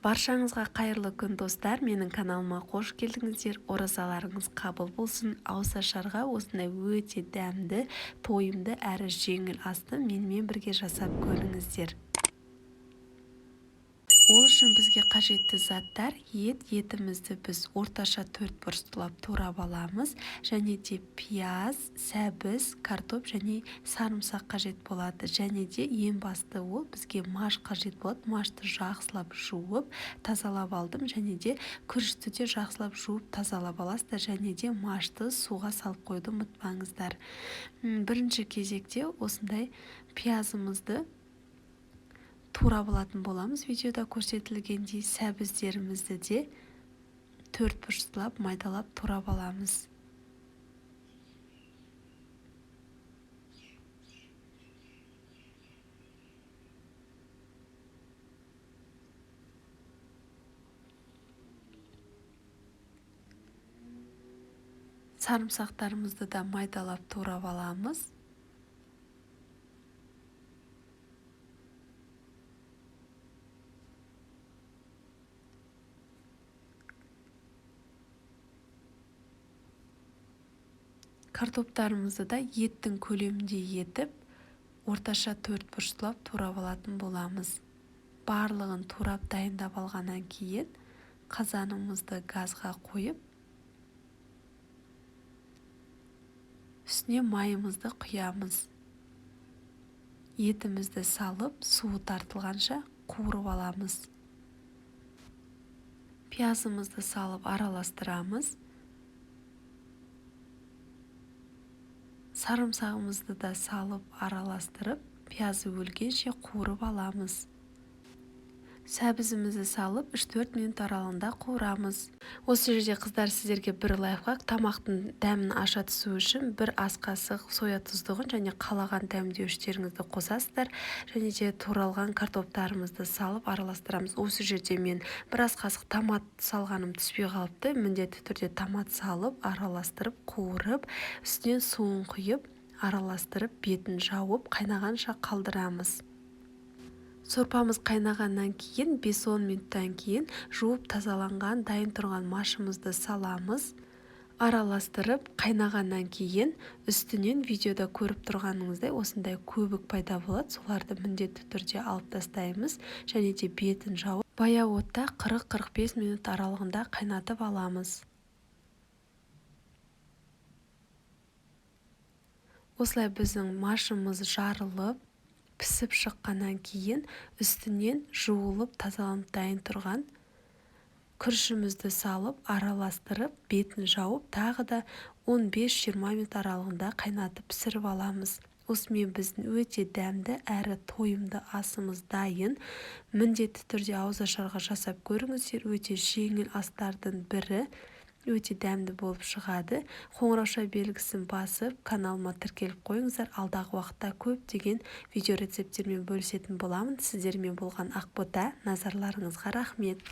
Баршаңызға қайырлы күн достар, менің каналыма қош келдіңіздер. Оразаларыңыз қабыл болсын. Ауызашарға осындай өте дәмді, тойымды әрі жеңіл асты менімен бірге жасап көріңіздер. Ол үшін бізге қажетті заттар: етімізді біз орташа 4 бұрыштылап турап аламыз, және де пияз, сәбіз, картоп және сарымсақ қажет болады. Және де ең басты ол бізге маш қажет болады. Машты жақсылап жуып тазалап алдым, және де күрішті де жақсылап жуып тазалап аласыздар, және де машты суға салып қойды ұмытпаңыздар. Бірінші кезекте осындай пиязымызды турап алатын боламыз. Видеода көрсетілгендей сәбіздерімізді де 4 бұрыштылап майдалап турап аламыз. Сарымсақтарымызды да майдалап турап аламыз. Картоптарымызды да еттің көлемінде етіп, орташа 4 бұрыштылап турап алатын боламыз. Барлығын турап дайындап алғаннан кейін қазанымызды газға қойып, үстіне майымызды құямыз. Етімізді салып, суы тартылғанша қуырып аламыз. Пиязымызды салып араластырамыз. Сарымсағымызды да салып араластырып, пиязы өлгенше қуырып аламыз. Сәбізімізді салып 3-4 минут аралығында қуырамыз. Осы жерде қыздар, сіздерге бір лайфхак: тамақтың дәмін аша түсу үшін бір ас қасық соя тұздығын және қалаған дәмдеуіштеріңізді қосасыздар, және де туралған картоптарымызды салып араластырамыз. Осы жерде мен бір ас қасық томат салғаным түспей қалыпты. Міндетті түрде томат салып араластырып қуырып, үстінен суын құйып араластырып, бетін жауып қайнағанша қалдырамыз. Сорпамыз қайнағаннан кейін 5-10 минуттан кейін жуып тазаланған дайын тұрған машымызды саламыз. Араластырып қайнағаннан кейін үстінен видеода көріп тұрғаныңыздай осындай көбік пайда болады. Соларды міндетті түрде алып тастаймыз, және де бетін жауып баяу отта 40-45 минут аралығында қайнатып аламыз. Осылай біздің машымыз жарылып пісіп шыққаннан кейін үстінен жуылып тазаланып дайын тұрған күрішімізді салып араластырып, бетін жауып, тағы да 15-20 минут аралығында қайнатып пісіріп аламыз. Осымен біздің өте дәмді әрі тойымды асымыз дайын. Міндетті түрде ауызашарға жасап көріңіздер. Өте жеңіл астардың бірі, өте дәмді болып шығады. Қоңырауша белгісін басып, каналыма тіркеліп қойыңыздар. Алдағы уақытта көптеген видео рецепттермен бөлісетін боламын. Сіздермен болған Ақбота. Назарларыңызға рахмет.